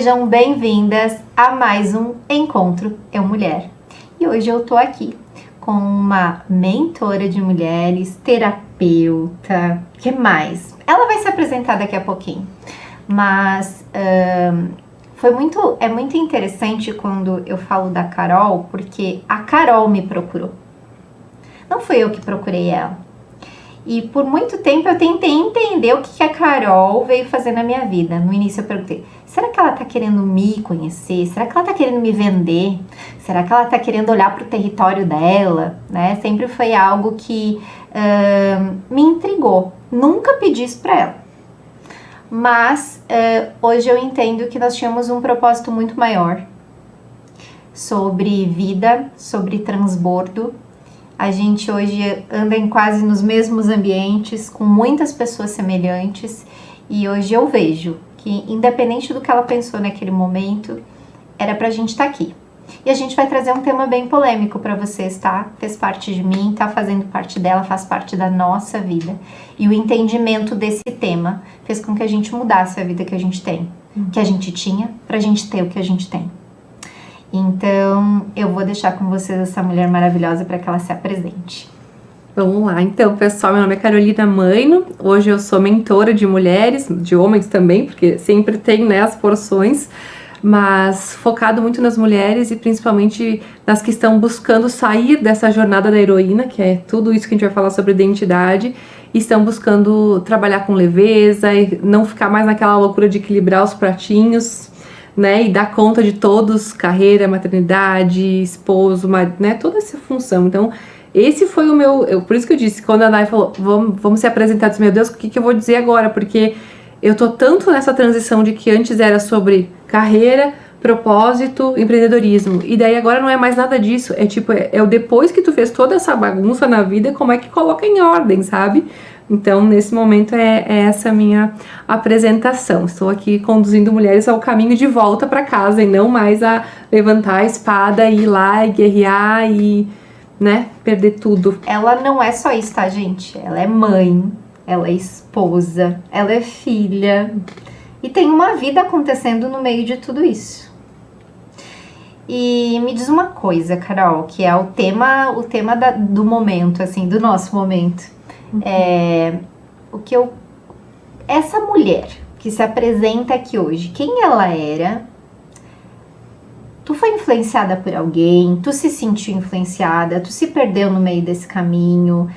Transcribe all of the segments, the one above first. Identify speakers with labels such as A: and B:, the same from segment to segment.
A: Sejam bem-vindas a mais um Encontro Eu Mulher. E hoje eu tô aqui com uma mentora de mulheres, terapeuta, o que mais? Ela vai se apresentar daqui a pouquinho, mas é muito interessante quando eu falo da Carol, porque a Carol me procurou. Não fui eu que procurei ela. E por muito tempo eu tentei entender o que a Carol veio fazer na minha vida. No início eu perguntei, será que ela tá querendo me conhecer? Será que ela tá querendo me vender? Será que ela tá querendo olhar pro território dela? Né? Sempre foi algo que me intrigou. Nunca pedi isso pra ela. Mas hoje eu entendo que nós tínhamos um propósito muito maior. Sobre vida, sobre transbordo. A gente hoje anda em quase nos mesmos ambientes, com muitas pessoas semelhantes, e hoje eu vejo que, independente do que ela pensou naquele momento, era pra gente estar aqui. E a gente vai trazer um tema bem polêmico pra vocês, tá? Fez parte de mim, tá fazendo parte dela, faz parte da nossa vida. E o entendimento desse tema fez com que a gente mudasse a vida que a gente tem, que a gente tinha, pra gente ter o que a gente tem. Então, eu vou deixar com vocês essa mulher maravilhosa para que ela se apresente.
B: Vamos lá, então, pessoal, meu nome é Carolina Maino, hoje eu sou mentora de mulheres, de homens também, porque sempre tem, né, as porções, mas focado muito nas mulheres e principalmente nas que estão buscando sair dessa jornada da heroína, que é tudo isso que a gente vai falar sobre identidade, e estão buscando trabalhar com leveza e não ficar mais naquela loucura de equilibrar os pratinhos, né, e dar conta de todos, carreira, maternidade, esposo, né, toda essa função. Então, esse foi o meu, por isso que eu disse, quando a Nay falou, vamos se apresentar, eu disse, meu Deus, o que eu vou dizer agora? Porque eu tô tanto nessa transição de que antes era sobre carreira, propósito, empreendedorismo, e daí agora não é mais nada disso, é tipo, é o depois que tu fez toda essa bagunça na vida, como é que coloca em ordem, sabe? Então, nesse momento, é essa minha apresentação. Estou aqui conduzindo mulheres ao caminho de volta para casa e não mais a levantar a espada e ir lá e guerrear e, né, perder tudo.
A: Ela não é só isso, tá, gente? Ela é mãe, ela é esposa, ela é filha e tem uma vida acontecendo no meio de tudo isso. E me diz uma coisa, Carol, que é o tema do momento, assim, do nosso momento. Essa mulher que se apresenta aqui hoje, quem ela era? Tu foi influenciada por alguém? Tu se sentiu influenciada? Tu se perdeu no meio desse caminho?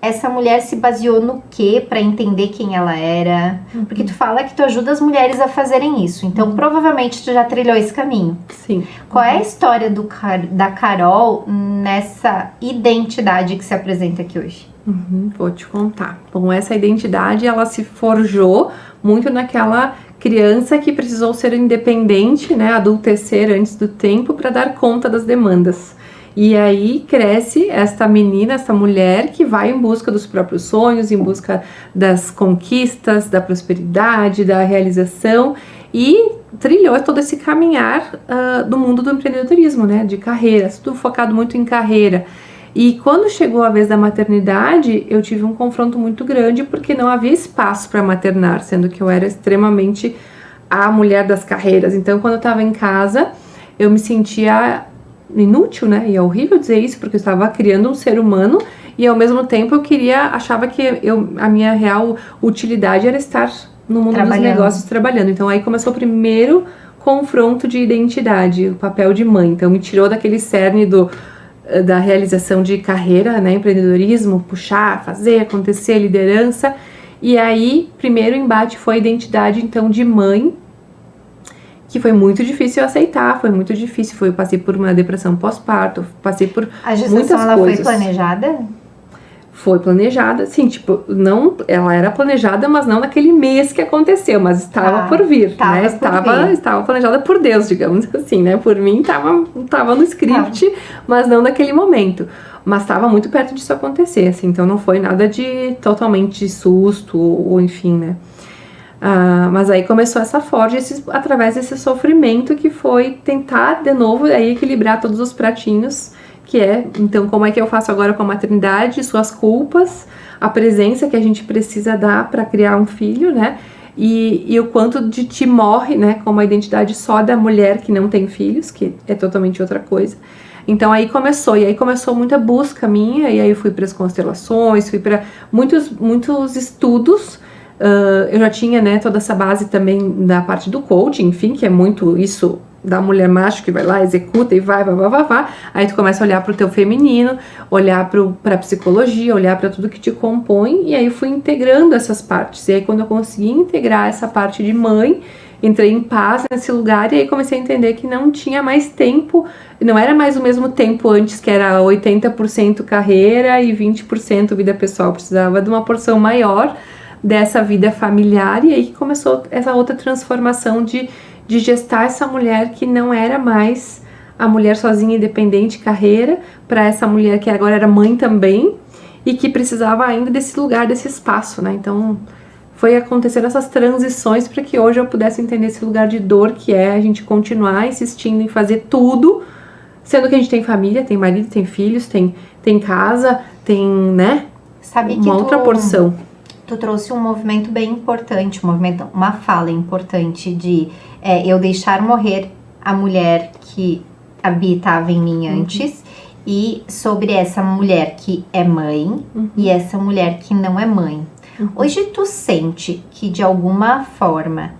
A: Essa mulher se baseou no quê para entender quem ela era? Porque tu fala que tu ajuda as mulheres a fazerem isso, então provavelmente tu já trilhou esse caminho.
B: Sim.
A: Qual é a história da Carol nessa identidade que se apresenta aqui hoje?
B: Vou te contar. Bom, essa identidade, ela se forjou muito naquela criança que precisou ser independente, né, adultecer antes do tempo para dar conta das demandas. E aí cresce esta menina, essa mulher que vai em busca dos próprios sonhos, em busca das conquistas, da prosperidade, da realização e trilhou todo esse caminhar do mundo do empreendedorismo, né, de carreiras, tudo focado muito em carreira. E quando chegou a vez da maternidade, eu tive um confronto muito grande porque não havia espaço para maternar, sendo que eu era extremamente a mulher das carreiras. Então, quando eu estava em casa, eu me sentia inútil, né? E é horrível dizer isso porque eu estava criando um ser humano e ao mesmo tempo achava que a minha real utilidade era estar no mundo dos negócios trabalhando. Então, aí começou o primeiro confronto de identidade, o papel de mãe. Então, me tirou daquele cerne da realização de carreira, né, empreendedorismo, puxar, fazer, acontecer, liderança. E aí, primeiro embate foi a identidade, então, de mãe, que foi muito difícil aceitar, foi muito difícil. Eu passei por uma depressão pós-parto, passei por muitas coisas. A gestação, ela
A: foi planejada?
B: Foi planejada, sim, tipo, não, ela era planejada, mas não naquele mês que aconteceu, mas estava por vir, né? Estava planejada por Deus, digamos assim, né? Por mim estava no script, mas não naquele momento. Mas estava muito perto disso acontecer, assim, então não foi nada de totalmente susto, ou enfim, né? Mas aí começou essa forja através desse sofrimento que foi tentar de novo aí equilibrar todos os pratinhos, que é, então, como é que eu faço agora com a maternidade, suas culpas, a presença que a gente precisa dar para criar um filho, né? e o quanto de ti morre, né, com uma identidade só da mulher que não tem filhos, que é totalmente outra coisa. Então aí começou muita busca minha, e aí eu fui para as constelações, fui para muitos estudos. Eu já tinha, né, toda essa base também da parte do coaching, enfim, que é muito isso da mulher macho que vai lá, executa e vai. Aí tu começa a olhar pro teu feminino, olhar pra psicologia, olhar para tudo que te compõe, e aí eu fui integrando essas partes. E aí quando eu consegui integrar essa parte de mãe, entrei em paz nesse lugar, e aí comecei a entender que não tinha mais tempo, não era mais o mesmo tempo antes, que era 80% carreira e 20% vida pessoal. Eu precisava de uma porção maior dessa vida familiar, e aí que começou essa outra transformação de gestar essa mulher que não era mais a mulher sozinha, independente, carreira, para essa mulher que agora era mãe também, e que precisava ainda desse lugar, desse espaço, né? Então foi acontecendo essas transições para que hoje eu pudesse entender esse lugar de dor que é a gente continuar insistindo em fazer tudo, sendo que a gente tem família, tem marido, tem filhos, tem casa, tem, né?
A: Sabe que
B: uma outra porção.
A: Tu trouxe um movimento bem importante, uma fala importante de eu deixar morrer a mulher que habitava em mim antes, e sobre essa mulher que é mãe e essa mulher que não é mãe. Hoje tu sente que de alguma forma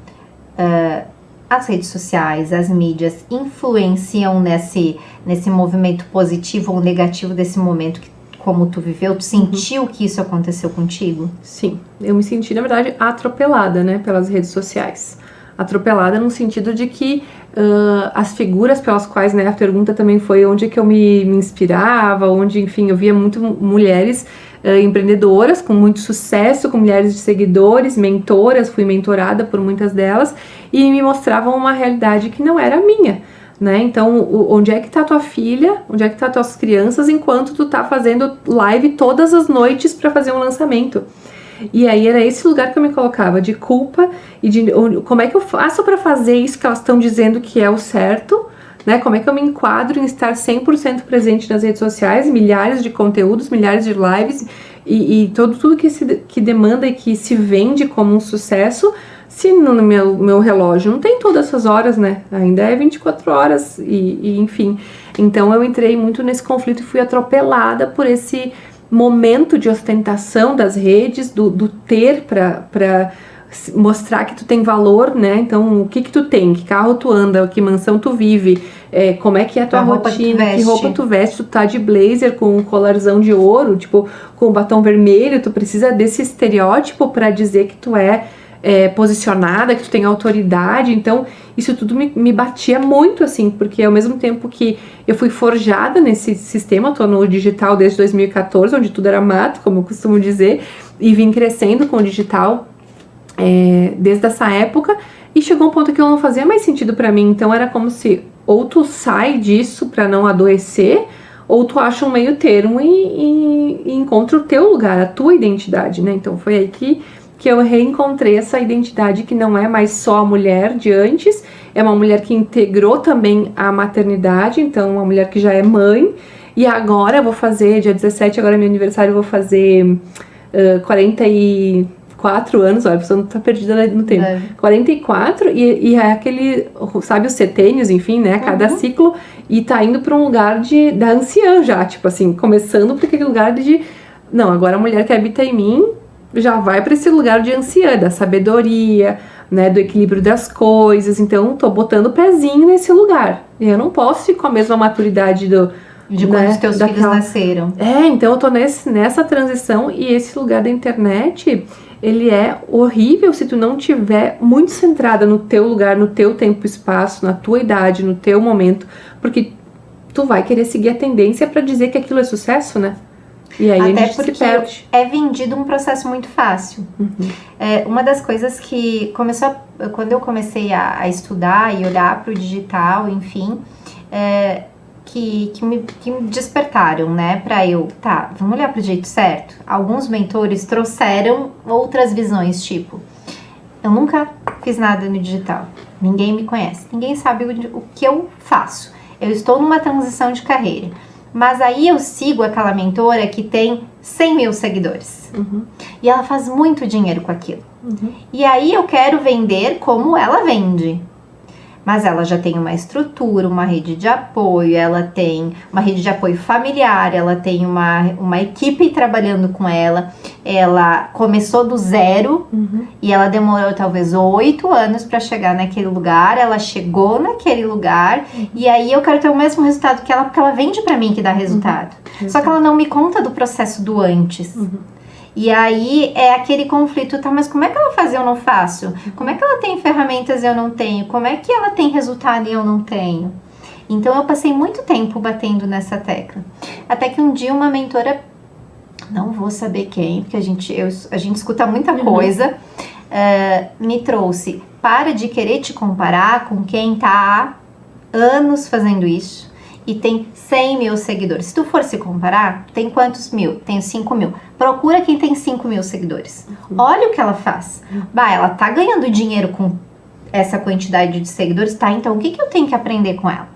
A: as redes sociais, as mídias influenciam nesse movimento positivo ou negativo desse momento que, como tu viveu, tu sentiu que isso aconteceu contigo?
B: Sim, eu me senti, na verdade, atropelada, né, pelas redes sociais. Atropelada no sentido de que as figuras pelas quais, né, a pergunta também foi onde que eu me inspirava, onde, enfim, eu via muito mulheres empreendedoras com muito sucesso, com milhares de seguidores, mentoras, fui mentorada por muitas delas, e me mostravam uma realidade que não era a minha. Né? Então, onde é que tá tua filha? Onde é que tá tuas crianças enquanto tu tá fazendo live todas as noites para fazer um lançamento? E aí era esse lugar que eu me colocava de culpa e de como é que eu faço para fazer isso que elas estão dizendo que é o certo, né? Como é que eu me enquadro em estar 100% presente nas redes sociais, milhares de conteúdos, milhares de lives e tudo que demanda e que se vende como um sucesso, se no meu relógio não tem todas essas horas, né? Ainda é 24 horas e enfim. Então eu entrei muito nesse conflito e fui atropelada por esse momento de ostentação das redes, do ter para mostrar que tu tem valor, né? Então, o que tu tem? Que carro tu anda? Que mansão tu vive? Como é que é a tua rotina? Que roupa tu veste? Tu tá de blazer com um colarzão de ouro, tipo, com um batom vermelho? Tu precisa desse estereótipo para dizer que tu é posicionada, que tu tem autoridade. Então isso tudo me batia muito, assim, porque ao mesmo tempo que eu fui forjada nesse sistema, eu tô no digital desde 2014, onde tudo era mato, como eu costumo dizer, e vim crescendo com o digital desde essa época, e chegou um ponto que eu não fazia mais sentido pra mim. Então era como se ou tu sai disso pra não adoecer, ou tu acha um meio termo e encontra o teu lugar, a tua identidade, né? Então foi aí que eu reencontrei essa identidade que não é mais só a mulher de antes, é uma mulher que integrou também a maternidade, então uma mulher que já é mãe, e agora eu vou fazer, dia 17, agora é meu aniversário, eu vou fazer 44 anos, olha, a pessoa não tá perdida no tempo, 44, e é aquele, sabe, os setênios, enfim, né, cada ciclo, e tá indo pra um lugar da anciã já, tipo assim, começando por aquele lugar não, agora a mulher que habita em mim já vai para esse lugar de anciã, da sabedoria, né, do equilíbrio das coisas. Então tô botando o pezinho nesse lugar. E eu não posso ir com a mesma maturidade
A: de quando os teus filhos nasceram.
B: Então eu tô nessa transição, e esse lugar da internet, ele é horrível se tu não tiver muito centrada no teu lugar, no teu tempo e espaço, na tua idade, no teu momento, porque tu vai querer seguir a tendência para dizer que aquilo é sucesso, né? E aí
A: até
B: a gente
A: porque
B: se perde.
A: É vendido um processo muito fácil. Uma das coisas que começou quando eu comecei a estudar e olhar para o digital, enfim, que me despertaram, né, para vamos olhar para o jeito certo. Alguns mentores trouxeram outras visões, tipo, eu nunca fiz nada no digital, ninguém me conhece, ninguém sabe o que eu faço, eu estou numa transição de carreira. Mas aí eu sigo aquela mentora que tem 100 mil seguidores.
B: Uhum.
A: E ela faz muito dinheiro com aquilo.
B: Uhum.
A: E aí eu quero vender como ela vende. Mas ela já tem uma estrutura, uma rede de apoio, ela tem uma rede de apoio familiar, ela tem uma equipe trabalhando com ela. Ela começou do zero e ela demorou talvez 8 anos para chegar naquele lugar. Ela chegou naquele lugar e aí eu quero ter o mesmo resultado que ela, porque ela vende para mim que dá resultado. Só que ela não me conta do processo do antes. E aí é aquele conflito, tá, mas como é que ela faz e eu não faço? Como é que ela tem ferramentas e eu não tenho? Como é que ela tem resultado e eu não tenho? Então eu passei muito tempo batendo nessa tecla. Até que um dia uma mentora, não vou saber quem, porque a gente escuta muita coisa, me trouxe, para de querer te comparar com quem tá há anos fazendo isso e tem 100 mil seguidores. Se tu for se comparar, tem quantos mil? Tenho 5 mil. Procura quem tem 5 mil seguidores. Olha o que ela faz. Bah, ela tá ganhando dinheiro com essa quantidade de seguidores, tá? Então o que eu tenho que aprender com ela?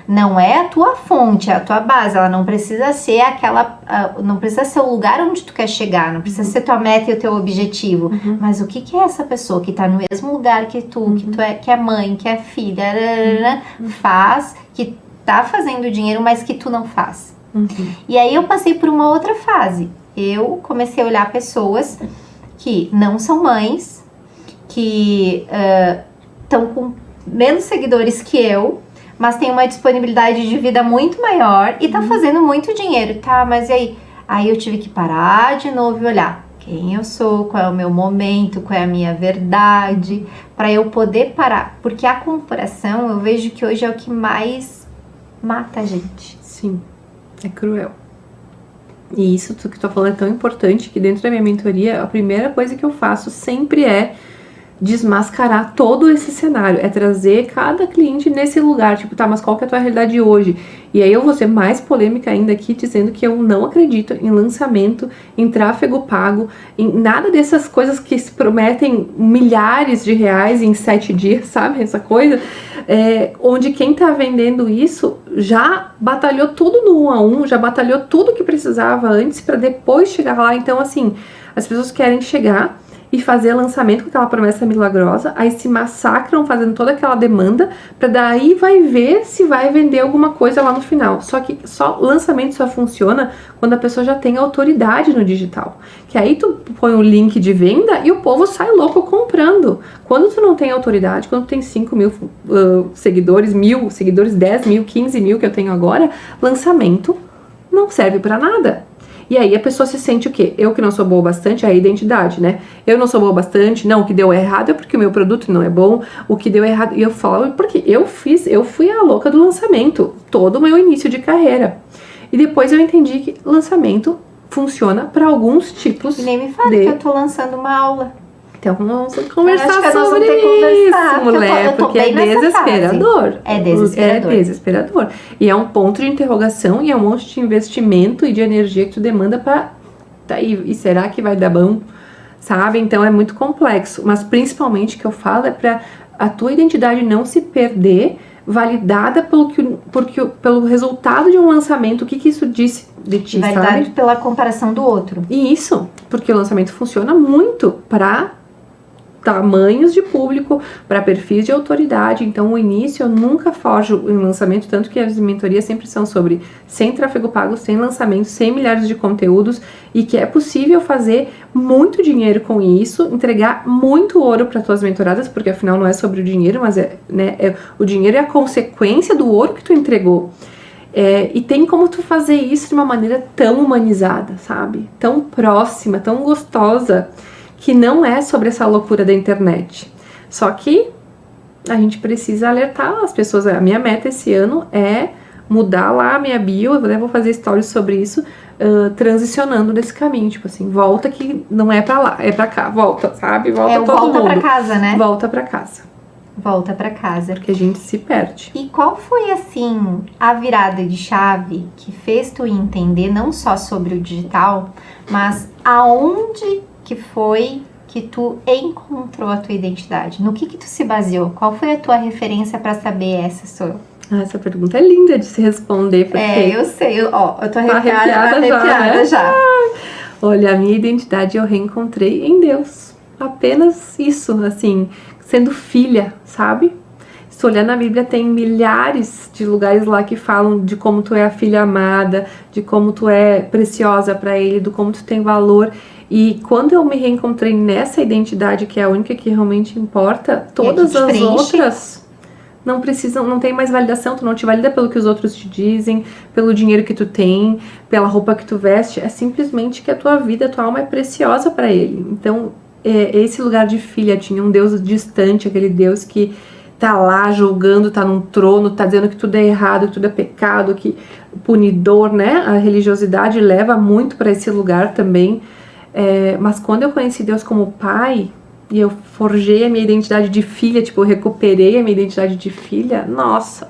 A: Não é a tua fonte, é a tua base. Ela não precisa ser não precisa ser o lugar onde tu quer chegar, não precisa ser tua meta e o teu objetivo. Mas o que é essa pessoa que tá no mesmo lugar que tu, que é mãe, que é filha, faz, que tá fazendo dinheiro, mas que tu não faz. E aí eu passei por uma outra fase. Eu comecei a olhar pessoas que não são mães, que estão com menos seguidores que eu, mas tem uma disponibilidade de vida muito maior e tá fazendo muito dinheiro, tá? Mas e aí? Aí eu tive que parar de novo e olhar quem eu sou, qual é o meu momento, qual é a minha verdade, para eu poder parar. Porque a comparação, eu vejo que hoje é o que mais mata a gente.
B: Sim, é cruel. E isso que tu tá falando é tão importante que dentro da minha mentoria, a primeira coisa que eu faço sempre é desmascarar todo esse cenário, é trazer cada cliente nesse lugar, tipo, tá, mas qual que é a tua realidade hoje? E aí eu vou ser mais polêmica ainda aqui, dizendo que eu não acredito em lançamento, em tráfego pago, em nada dessas coisas que se prometem milhares de reais em 7 dias, sabe? Essa coisa, onde quem tá vendendo isso já batalhou tudo no 1 a 1, já batalhou tudo que precisava antes para depois chegar lá. Então, assim, as pessoas querem chegar e fazer lançamento com aquela promessa milagrosa, aí se massacram fazendo toda aquela demanda, pra daí vai ver se vai vender alguma coisa lá no final. Só que lançamento só funciona quando a pessoa já tem autoridade no digital. Que aí tu põe o link de venda e o povo sai louco comprando. Quando tu não tem autoridade, quando tu tem 5 mil seguidores, 1.000 seguidores, 10 mil, 15 mil que eu tenho agora, lançamento não serve pra nada. E aí a pessoa se sente o quê? Eu que não sou boa bastante, é a identidade, né? Eu não sou boa bastante, não, o que deu errado é porque o meu produto não é bom, o que deu errado... E eu falo, porque eu fui a louca do lançamento, todo o meu início de carreira. E depois eu entendi que lançamento funciona para alguns tipos
A: E nem me fala que eu tô lançando uma aula.
B: Então vamos conversar sobre
A: nós vamos ter que conversar,
B: isso, mulher,
A: eu tô
B: porque é
A: bem nessa
B: desesperador.
A: fase. É desesperador.
B: É desesperador. E é um ponto de interrogação e é um monte de investimento e de energia que tu demanda pra... Tá, e será que vai dar bom? Sabe? Então é muito complexo. Mas principalmente o que eu falo é pra a tua identidade não se perder, validada pelo resultado de um lançamento. O que isso disse de ti,
A: validado,
B: sabe?
A: pela comparação do outro.
B: E isso, porque o lançamento funciona muito para tamanhos de público, para perfis de autoridade. Então o início eu nunca fojo em lançamento, tanto que as mentorias sempre são sobre sem tráfego pago, sem lançamento, sem milhares de conteúdos, e que é possível fazer muito dinheiro com isso, entregar muito ouro para tuas mentoradas, porque afinal não é sobre o dinheiro, mas o dinheiro é a consequência do ouro que tu entregou. E tem como tu fazer isso de uma maneira tão humanizada, sabe? Tão próxima, tão gostosa, que não é sobre essa loucura da internet. Só que a gente precisa alertar as pessoas. A minha meta esse ano é mudar lá a minha bio, eu vou fazer stories sobre isso, transicionando nesse caminho, tipo assim, volta que não é pra lá, é pra cá, volta, sabe? Volta todo
A: volta
B: mundo.
A: Pra casa, né?
B: Volta pra casa.
A: Volta pra casa.
B: Porque a gente se perde.
A: E qual foi, assim, a virada de chave que fez tu entender não só sobre o digital, mas aonde que foi que tu encontrou a tua identidade? No que tu se baseou? Qual foi a tua referência para saber essa sou eu?
B: Essa pergunta é linda de se responder, porque
A: Eu sei, eu tô
B: arrepiada
A: arrepiada já.
B: Olha, a minha identidade eu reencontrei em Deus. Apenas isso, assim, sendo filha, sabe? Se olhar na Bíblia, tem milhares de lugares lá que falam de como tu é a filha amada, de como tu é preciosa para Ele, do como tu tem valor. E quando eu me reencontrei nessa identidade, que é a única que realmente importa, todas as outras não precisam, não tem mais validação. Tu não te valida pelo que os outros te dizem, pelo dinheiro que tu tem, pela roupa que tu veste. É simplesmente que a tua vida, a tua alma é preciosa para Ele. Então, esse lugar de filha tinha um Deus distante, aquele Deus que tá lá julgando, tá num trono, tá dizendo que tudo é errado, que tudo é pecado, que punidor, né? A religiosidade leva muito para esse lugar também. Mas quando eu conheci Deus como pai, e eu forjei a minha identidade de filha, tipo, eu recuperei a minha identidade de filha, nossa,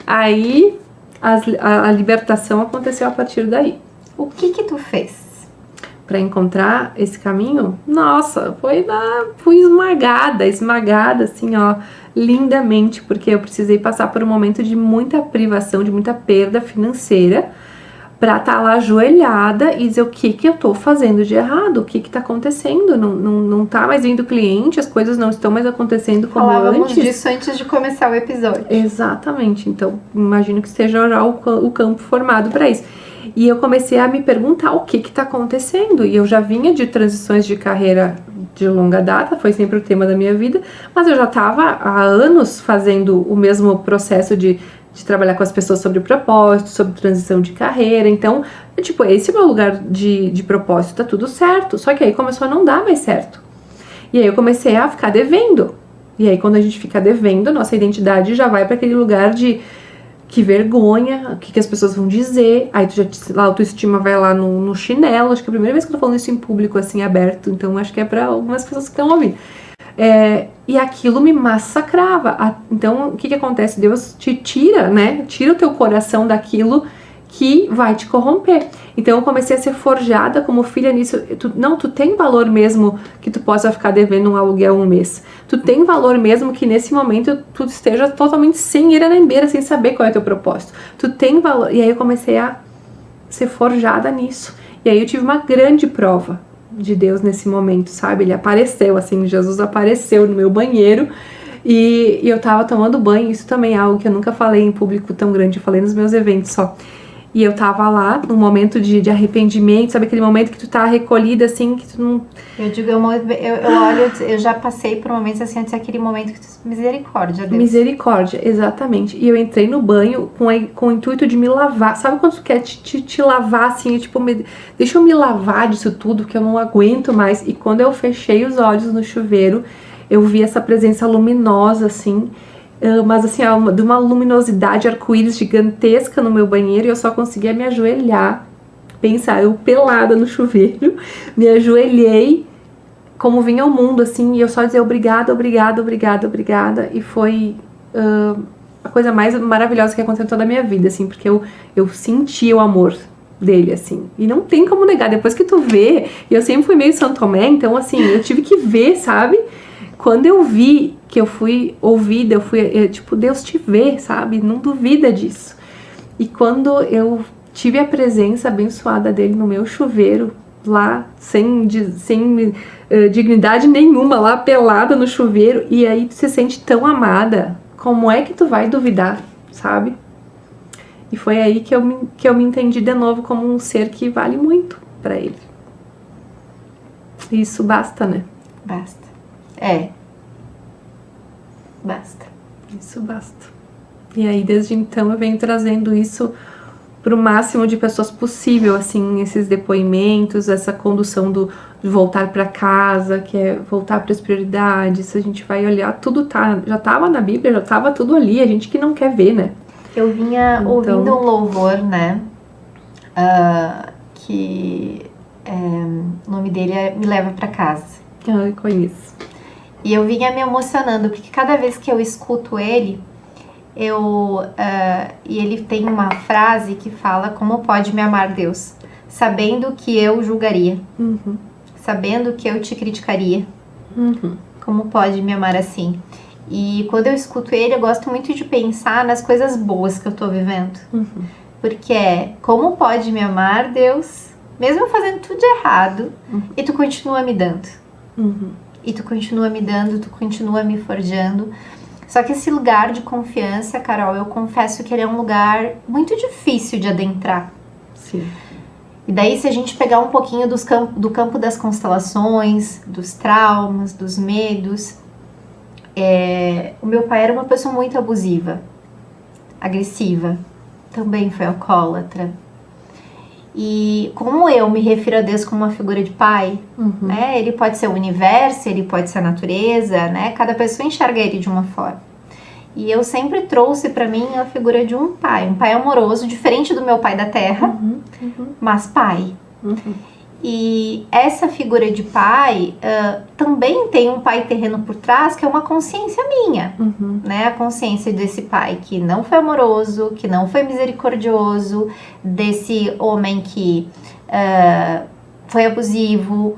B: aí a libertação aconteceu a partir daí.
A: O que tu fez?
B: Para encontrar esse caminho, nossa, fui esmagada, assim, ó, lindamente, porque eu precisei passar por um momento de muita privação, de muita perda financeira, pra estar lá ajoelhada e dizer o que eu tô fazendo de errado, o que tá acontecendo, não tá mais vindo cliente, as coisas não estão mais acontecendo como
A: Falávamos
B: antes.
A: disso antes de começar o episódio.
B: Exatamente, então imagino que esteja já o campo formado para isso. E eu comecei a me perguntar o que tá acontecendo, e eu já vinha de transições de carreira de longa data, foi sempre o tema da minha vida, mas eu já estava há anos fazendo o mesmo processo de trabalhar com as pessoas sobre propósito, sobre transição de carreira. Então, tipo, esse é o meu lugar de propósito, tá tudo certo. Só que aí começou a não dar mais certo. E aí eu comecei a ficar devendo. E aí quando a gente fica devendo, nossa identidade já vai para aquele lugar de que vergonha, o que as pessoas vão dizer. Aí a autoestima vai lá no chinelo. Acho que é a primeira vez que eu tô falando isso em público, assim, aberto. Então acho que é para algumas pessoas que estão ouvindo. E aquilo me massacrava. Então, o que acontece? Deus te tira, né? Tira o teu coração daquilo que vai te corromper. Então, eu comecei a ser forjada como filha nisso. Tu tem valor mesmo que tu possa ficar devendo um aluguel um mês. Tu tem valor mesmo que nesse momento tu esteja totalmente sem ir na beira, sem saber qual é o teu propósito. Tu tem valor. E aí eu comecei a ser forjada nisso. E aí eu tive uma grande prova de Deus nesse momento, sabe? Ele apareceu, assim, Jesus apareceu no meu banheiro e eu tava tomando banho. Isso também é algo que eu nunca falei em público tão grande, eu falei nos meus eventos só. E eu tava lá num momento de arrependimento, sabe? Aquele momento que tu tá recolhida, assim, que tu não...
A: Eu digo, eu olho, eu já passei por momentos assim, antes daquele momento que tu... Misericórdia, Deus.
B: Misericórdia, exatamente. E eu entrei no banho com o intuito de me lavar. Sabe quando tu quer te lavar, assim, tipo, deixa eu me lavar disso tudo, que eu não aguento mais. E quando eu fechei os olhos no chuveiro, eu vi essa presença luminosa, assim, mas assim, de uma luminosidade arco-íris gigantesca no meu banheiro, e eu só conseguia me ajoelhar. Pensa, eu pelada no chuveiro, me ajoelhei como vinha ao mundo, assim, e eu só dizia obrigada, obrigada, obrigada, obrigada, e foi a coisa mais maravilhosa que aconteceu em toda a minha vida, assim, porque eu senti o amor dele, assim, e não tem como negar, depois que tu vê, e eu sempre fui meio São Tomé, então, assim, eu tive que ver, sabe? Quando eu vi que eu fui ouvida, tipo, Deus te vê, sabe? Não duvida disso. E quando eu tive a presença abençoada dele no meu chuveiro, lá, sem dignidade nenhuma, lá pelada no chuveiro, e aí tu se sente tão amada, como é que tu vai duvidar, sabe? E foi aí que eu me entendi de novo como um ser que vale muito pra ele. Isso basta, né?
A: Basta. Basta.
B: Isso basta. E aí, desde então, eu venho trazendo isso para o máximo de pessoas possível, assim, esses depoimentos, essa condução de voltar para casa, que é voltar para as prioridades. A gente vai olhar, tudo já estava na Bíblia, já estava tudo ali, a gente que não quer ver, né?
A: Eu vinha ouvindo um louvor, né, que o nome dele é Me Leva Pra Casa.
B: Eu conheço.
A: E eu vinha me emocionando, porque cada vez que eu escuto ele, e ele tem uma frase que fala: como pode me amar Deus, sabendo que eu julgaria, sabendo que eu te criticaria, como pode me amar assim? E quando eu escuto ele, eu gosto muito de pensar nas coisas boas que eu tô vivendo. Porque como pode me amar, Deus, mesmo eu fazendo tudo de errado, e tu continua me dando. E tu continua me dando, tu continua me forjando. Só que esse lugar de confiança, Carol, eu confesso que ele é um lugar muito difícil de adentrar.
B: Sim.
A: E daí, se a gente pegar um pouquinho do campo das constelações, dos traumas, dos medos, o meu pai era uma pessoa muito abusiva, agressiva, também foi alcoólatra. E como eu me refiro a Deus como uma figura de pai, né? Ele pode ser o universo, ele pode ser a natureza, né? Cada pessoa enxerga ele de uma forma. E eu sempre trouxe pra mim a figura de um pai amoroso, diferente do meu pai da terra, mas pai. E essa figura de pai também tem um pai terreno por trás, que é uma consciência minha, né? A consciência desse pai que não foi amoroso, que não foi misericordioso, desse homem que foi abusivo,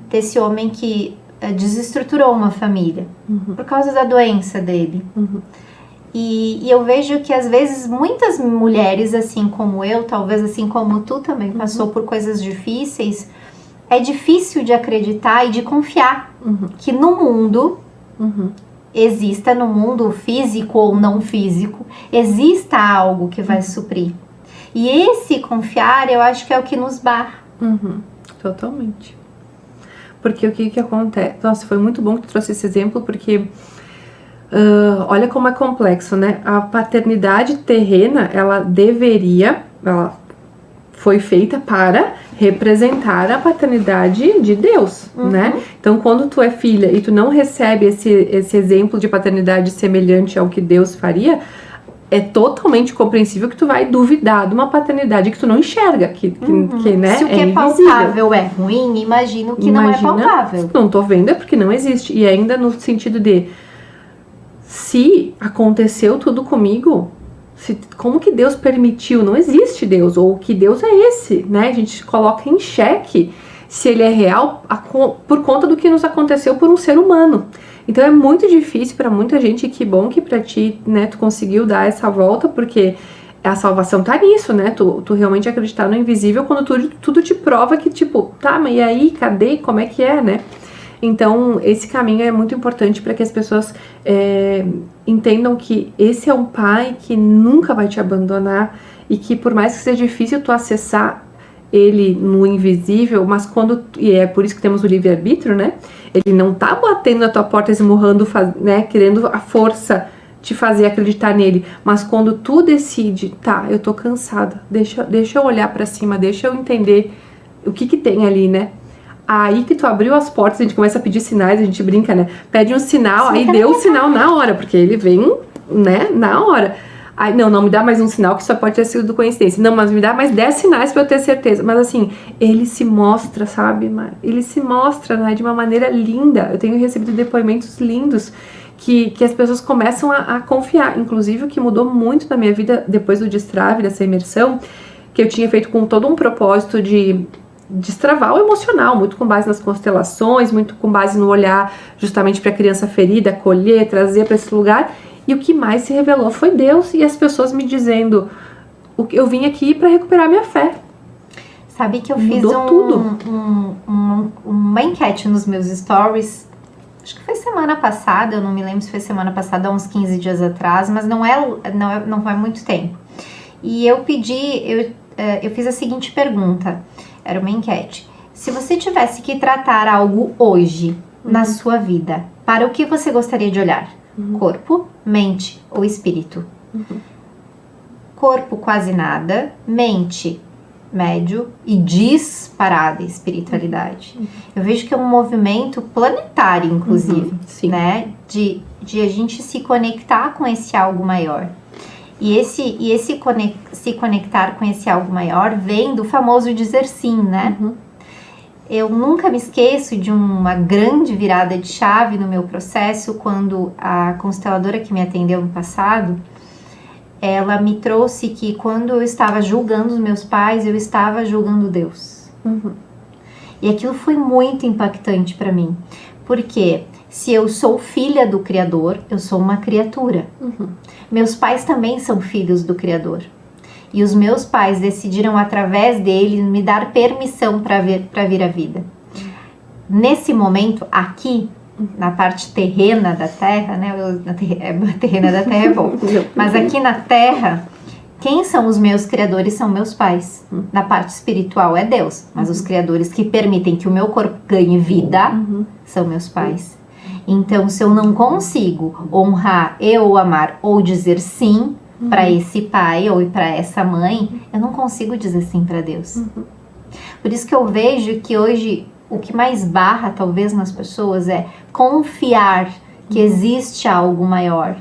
A: desse homem que desestruturou uma família por causa da doença dele. E eu vejo que às vezes muitas mulheres, assim como eu, talvez assim como tu também passou por coisas difíceis, é difícil de acreditar e de confiar que no mundo exista, no mundo físico ou não físico, exista algo que vai suprir. E esse confiar, eu acho que é o que nos barra.
B: Totalmente. Porque o que acontece? Nossa, foi muito bom que tu trouxe esse exemplo, porque olha como é complexo, né? A paternidade terrena, ela foi feita para representar a paternidade de Deus, né? Então, quando tu é filha e tu não recebe esse exemplo de paternidade semelhante ao que Deus faria, é totalmente compreensível que tu vai duvidar de uma paternidade que tu não enxerga, que né,
A: se o que é palpável é ruim, imagino que não é palpável.
B: Não tô vendo, é porque não existe. E ainda no sentido de, se aconteceu tudo comigo, como que Deus permitiu? Não existe Deus, ou que Deus é esse, né? A gente coloca em xeque se ele é real por conta do que nos aconteceu por um ser humano. Então é muito difícil para muita gente, e que bom que para ti, né, tu conseguiu dar essa volta, porque a salvação tá nisso, né? Tu realmente acreditar no invisível quando tudo te prova que, tipo, tá, mas e aí, cadê? Como é que é, né? Então, esse caminho é muito importante para que as pessoas entendam que esse é um pai que nunca vai te abandonar, e que por mais que seja difícil tu acessar ele no invisível, mas e é por isso que temos o livre-arbítrio, né? Ele não tá batendo na tua porta, esmurrando, né, querendo a força te fazer acreditar nele, mas quando tu decide, tá, eu tô cansada, deixa eu olhar pra cima, deixa eu entender o que tem ali, né? Aí que tu abriu as portas, a gente começa a pedir sinais, a gente brinca, né? Pede um sinal, aí deu o sinal na hora, porque ele vem, né, na hora. Aí, não me dá mais um sinal, que só pode ter sido coincidência. Não, mas me dá mais 10 sinais pra eu ter certeza. Mas assim, ele se mostra, sabe? Ele se mostra, né, de uma maneira linda. Eu tenho recebido depoimentos lindos que as pessoas começam a confiar. Inclusive, o que mudou muito na minha vida depois do destrave, dessa imersão, que eu tinha feito com todo um propósito de destravar o emocional, muito com base nas constelações, muito com base no olhar justamente para a criança ferida, acolher, trazer para esse lugar. E o que mais se revelou foi Deus e as pessoas me dizendo: eu vim aqui para recuperar minha fé.
A: Sabe que eu fiz uma enquete nos meus stories, acho que foi semana passada, eu não me lembro se foi semana passada, há uns 15 dias atrás, mas não foi muito tempo. E eu fiz a seguinte pergunta, era uma enquete: se você tivesse que tratar algo hoje na sua vida, para o que você gostaria de olhar? Corpo, mente ou espírito? Corpo, quase nada. Mente, médio. E disparada espiritualidade. Eu vejo que é um movimento planetário, inclusive, né? De a gente se conectar com esse algo maior. E se conectar com esse algo maior vem do famoso dizer sim, né? Eu nunca me esqueço de uma grande virada de chave no meu processo, quando a consteladora que me atendeu no passado, ela me trouxe que quando eu estava julgando os meus pais, eu estava julgando Deus. E aquilo foi muito impactante para mim, porque Se eu sou filha do Criador, eu sou uma criatura. Meus pais também são filhos do Criador. E os meus pais decidiram, através dele, me dar permissão para vir à vida. Nesse momento, aqui, na parte terrena da Terra, né? Terrena da Terra é bom. Mas aqui na Terra, quem são os meus criadores são meus pais. Na parte espiritual é Deus. Mas os criadores que permitem que o meu corpo ganhe vida são meus pais. Então, se eu não consigo honrar ou amar ou dizer sim para esse pai ou para essa mãe, eu não consigo dizer sim para Deus. Por isso que eu vejo que hoje o que mais barra talvez nas pessoas é confiar que existe algo maior.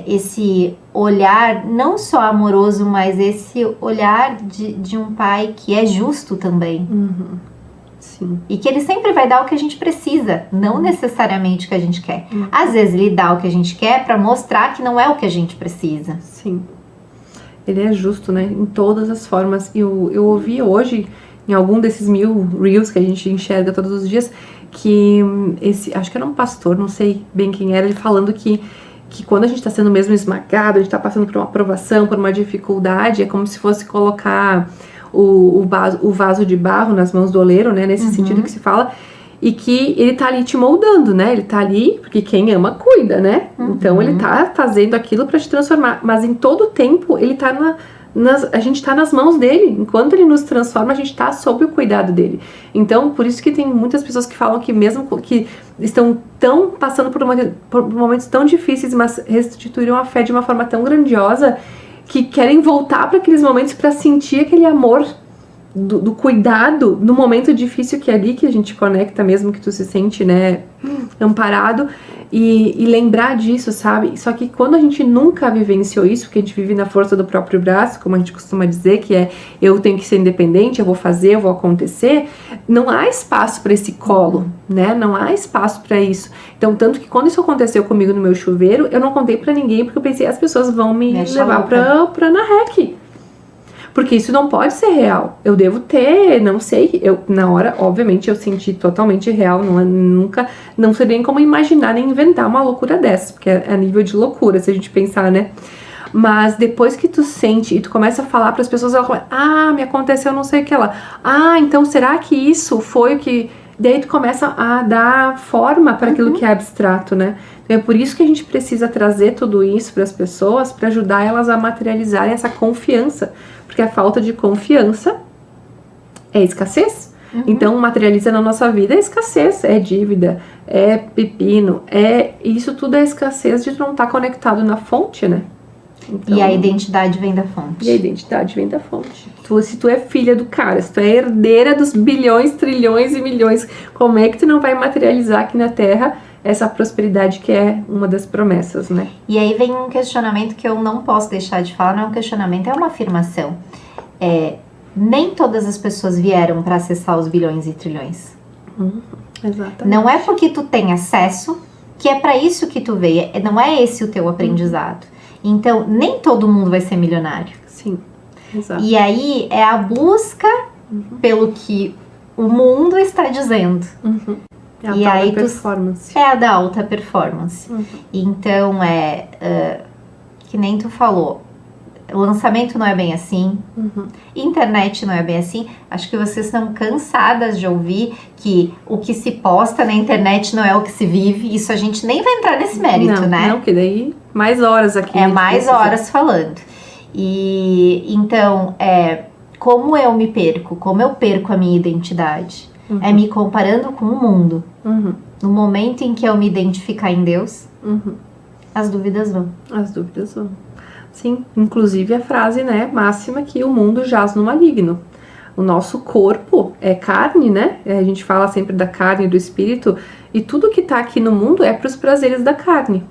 A: Esse olhar não só amoroso, mas esse olhar de um pai que é justo também.
B: Sim.
A: E que ele sempre vai dar o que a gente precisa, não necessariamente o que a gente quer. Às vezes ele dá o que a gente quer para mostrar que não é o que a gente precisa.
B: Sim. Ele é justo, né? Em todas as formas. Eu ouvi hoje, em algum desses 1000 reels que a gente enxerga todos os dias, que acho que era um pastor, não sei bem quem era, ele falando que quando a gente está sendo mesmo esmagado, a gente está passando por uma provação, por uma dificuldade, é como se fosse colocar o vaso de barro nas mãos do oleiro, né? Nesse sentido que se fala, e que ele tá ali te moldando, né? Ele tá ali, porque quem ama cuida, né? Então ele tá fazendo aquilo para te transformar, mas em todo tempo ele tá a gente tá nas mãos dele. Enquanto ele nos transforma, a gente tá sob o cuidado dele. Então, por isso que tem muitas pessoas que falam que mesmo que estão passando por momentos tão difíceis, mas restituíram a fé de uma forma tão grandiosa, que querem voltar para aqueles momentos para sentir aquele amor do cuidado no momento difícil, que é ali que a gente conecta mesmo, que tu se sente, né, amparado, e lembrar disso, sabe? Só que quando a gente nunca vivenciou isso, porque a gente vive na força do próprio braço, como a gente costuma dizer, que é eu tenho que ser independente, eu vou fazer, eu vou acontecer, não há espaço para esse colo, né? Não há espaço para isso. Então, tanto que quando isso aconteceu comigo no meu chuveiro, eu não contei para ninguém, porque eu pensei, as pessoas vão me levar pra Narrec. Porque isso não pode ser real. Eu devo ter, não sei, na hora, obviamente, eu senti totalmente real, não seria nem como imaginar nem inventar uma loucura dessas, porque é a nível de loucura, se a gente pensar, né? Mas depois que tu sente e tu começa a falar para as pessoas, ela fala, me aconteceu não sei o que lá. Então será que isso foi o que... Daí tu começa a dar forma para aquilo que é abstrato, né? Então é por isso que a gente precisa trazer tudo isso para as pessoas, para ajudar elas a materializarem essa confiança. Porque a falta de confiança é escassez. Então, materializa na nossa vida é escassez, é dívida, é pepino, isso tudo é escassez de não estar conectado na fonte, né? Então,
A: e a identidade vem da fonte.
B: E a identidade vem da fonte. Se tu é filha do cara, se tu é herdeira dos bilhões, trilhões e milhões, como é que tu não vai materializar aqui na Terra essa prosperidade que é uma das promessas, né?
A: E aí vem um questionamento que eu não posso deixar de falar, não é um questionamento, é uma afirmação. Nem todas as pessoas vieram para acessar os bilhões e trilhões.
B: Exatamente.
A: Não é porque tu tem acesso que é para isso que tu veio, não é esse o teu aprendizado. Então, nem todo mundo vai ser milionário.
B: Sim, exato.
A: E aí é a busca pelo que o mundo está dizendo.
B: É a da alta performance.
A: É a da alta performance. Então, que nem tu falou, lançamento não é bem assim, internet não é bem assim. Acho que vocês estão cansadas de ouvir que o que se posta na internet não é o que se vive. Isso a gente nem vai entrar nesse mérito, né?
B: Não, que daí mais horas aqui.
A: Mais horas falando. E então, como eu me perco, como eu perco a minha identidade? É me comparando com o mundo. No momento em que eu me identificar em Deus, as dúvidas vão.
B: As dúvidas vão. Sim, inclusive a frase, né, máxima, que o mundo jaz no maligno. O nosso corpo é carne, né? A gente fala sempre da carne e do espírito, e tudo que tá aqui no mundo é para os prazeres da carne,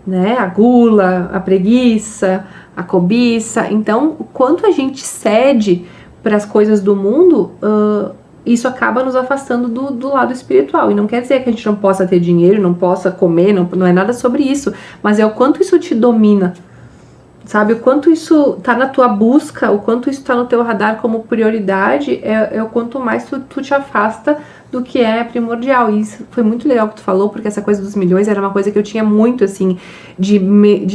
B: né? A gula, a preguiça, a cobiça. Então, o quanto a gente cede para as coisas do mundo, isso acaba nos afastando do lado espiritual. E não quer dizer que a gente não possa ter dinheiro, não possa comer, não é nada sobre isso, mas é o quanto isso te domina. sabe? O quanto isso tá na tua busca, o quanto isso tá no teu radar como prioridade, é o quanto mais tu te afasta do que é primordial. E isso foi muito legal que tu falou, porque essa coisa dos milhões era uma coisa que eu tinha muito, assim, de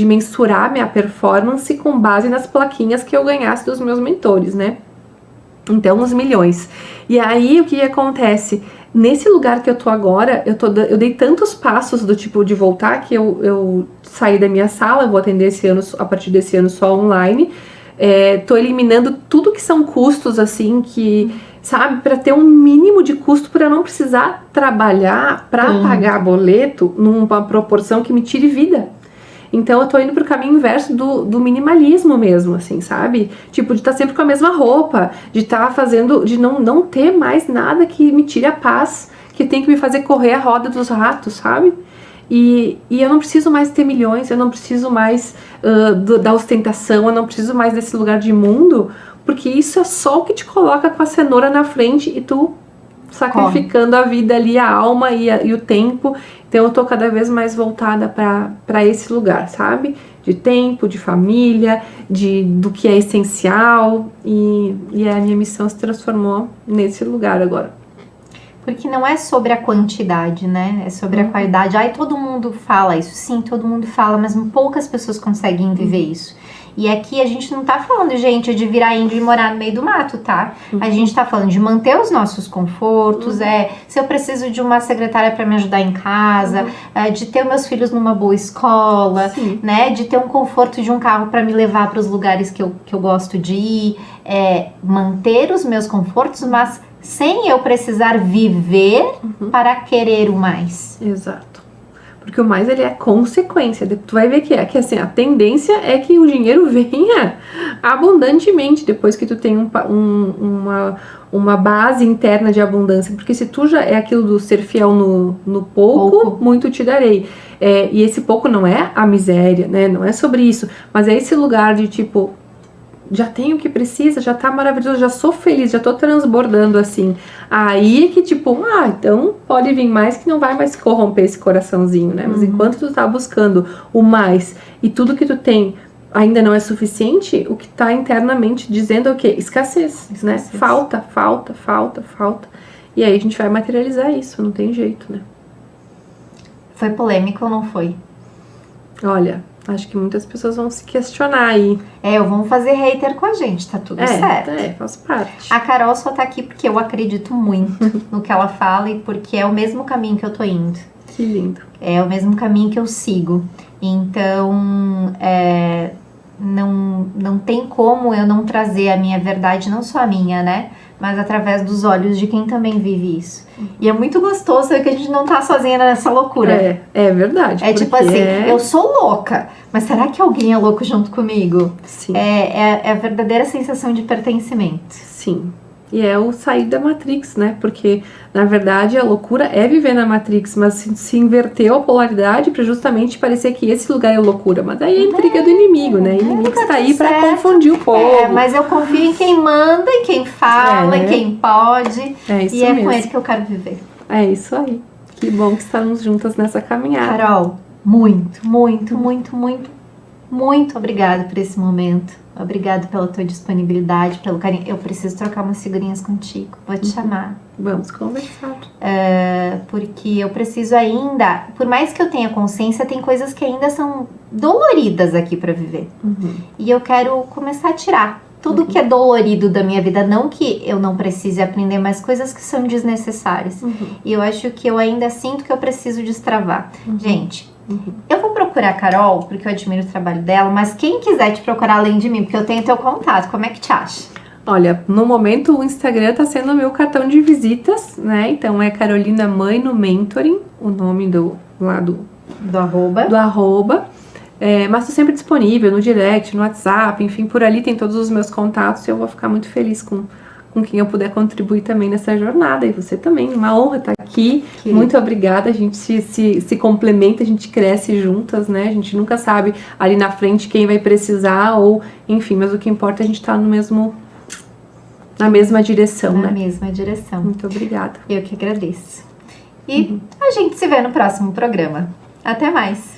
B: mensurar minha performance com base nas plaquinhas que eu ganhasse dos meus mentores, né? Então, os milhões. E aí, o que acontece? Nesse lugar que eu tô agora, eu dei tantos passos do tipo de voltar, que eu saí da minha sala, eu vou atender a partir desse ano só online. Tô eliminando tudo que são custos, assim, que, sabe, para ter um mínimo de custo, para não precisar trabalhar para pagar boleto numa proporção que me tire vida. Então eu tô indo pro caminho inverso do minimalismo mesmo, assim, sabe? Tipo, de estar sempre com a mesma roupa, de estar fazendo, de não ter mais nada que me tire a paz, que tem que me fazer correr a roda dos ratos, sabe? E eu não preciso mais ter milhões, eu não preciso mais da ostentação, eu não preciso mais desse lugar de mundo, porque isso é só o que te coloca com a cenoura na frente e tu sacrificando a vida ali, a alma e o tempo. Então eu tô cada vez mais voltada para esse lugar, sabe? De tempo, de família, do que é essencial, e a minha missão se transformou nesse lugar agora.
A: Porque não é sobre a quantidade, né? É sobre a qualidade. Ai, todo mundo fala isso. Sim, todo mundo fala, mas poucas pessoas conseguem viver isso. E aqui a gente não tá falando, gente, de virar índio e morar no meio do mato, tá? A gente tá falando de manter os nossos confortos, se eu preciso de uma secretária para me ajudar em casa, de ter meus filhos numa boa escola, né? De ter um conforto de um carro para me levar para os lugares que eu gosto de ir. Manter os meus confortos, mas sem eu precisar viver para querer o mais.
B: Exato. Porque o mais, ele é consequência. Tu vai ver que assim, a tendência é que o dinheiro venha abundantemente depois que tu tem uma base interna de abundância. Porque se tu já é aquilo do ser fiel no pouco, muito te darei. E esse pouco não é a miséria, né? Não é sobre isso. Mas é esse lugar de tipo, já tenho o que precisa, já tá maravilhoso, já sou feliz, já tô transbordando, assim. Aí que tipo, então pode vir mais, que não vai mais corromper esse coraçãozinho, né? Mas enquanto tu tá buscando o mais e tudo que tu tem ainda não é suficiente, o que tá internamente dizendo é o quê? Escassez, né? Falta. E aí a gente vai materializar isso, não tem jeito, né?
A: Foi polêmico ou não foi?
B: Olha, acho que muitas pessoas vão se questionar aí.
A: Vamos fazer hater com a gente, tá tudo certo.
B: Faz parte.
A: A Carol só tá aqui porque eu acredito muito no que ela fala e porque é o mesmo caminho que eu tô indo.
B: Que lindo.
A: É o mesmo caminho que eu sigo. Então, não tem como eu não trazer a minha verdade, não só a minha, né? Mas através dos olhos de quem também vive isso. E é muito gostoso ver que a gente não tá sozinha nessa loucura.
B: É verdade.
A: Tipo assim, eu sou louca, mas será que alguém é louco junto comigo?
B: Sim.
A: É a verdadeira sensação de pertencimento.
B: Sim. E é o sair da Matrix, né? Porque, na verdade, a loucura é viver na Matrix, mas se inverteu a polaridade para justamente parecer que esse lugar é loucura. Mas daí é a intriga do inimigo, né? O inimigo está aí para confundir o povo.
A: Mas eu confio em quem manda, em quem fala, em quem pode.
B: É isso
A: mesmo.
B: Com
A: ele que eu quero viver.
B: É isso aí. Que bom que estamos juntas nessa caminhada.
A: Carol, muito obrigada por esse momento. Obrigada pela tua disponibilidade, pelo carinho. Eu preciso trocar umas figurinhas contigo. Vou te chamar.
B: Vamos conversar.
A: Porque eu preciso ainda... Por mais que eu tenha consciência, tem coisas que ainda são doloridas aqui pra viver. E eu quero começar a tirar tudo que é dolorido da minha vida. Não que eu não precise aprender, mas coisas que são desnecessárias. E eu acho que eu ainda sinto que eu preciso destravar. Gente... Eu vou procurar a Carol, porque eu admiro o trabalho dela, mas quem quiser te procurar além de mim, porque eu tenho teu contato, como é que te acha?
B: Olha, no momento o Instagram tá sendo o meu cartão de visitas, né? Então é Carolina Mãe no Mentoring, o nome do arroba. Mas tô sempre disponível no direct, no WhatsApp, enfim, por ali tem todos os meus contatos e eu vou ficar muito feliz com quem eu puder contribuir também nessa jornada. E você também, uma honra estar aqui. Muito obrigada, a gente se complementa, a gente cresce juntas, né? A gente nunca sabe ali na frente quem vai precisar ou, enfim, mas o que importa é a gente estar na mesma direção, né?
A: Na mesma direção.
B: Muito obrigada.
A: Eu que agradeço. E a gente se vê no próximo programa. Até mais!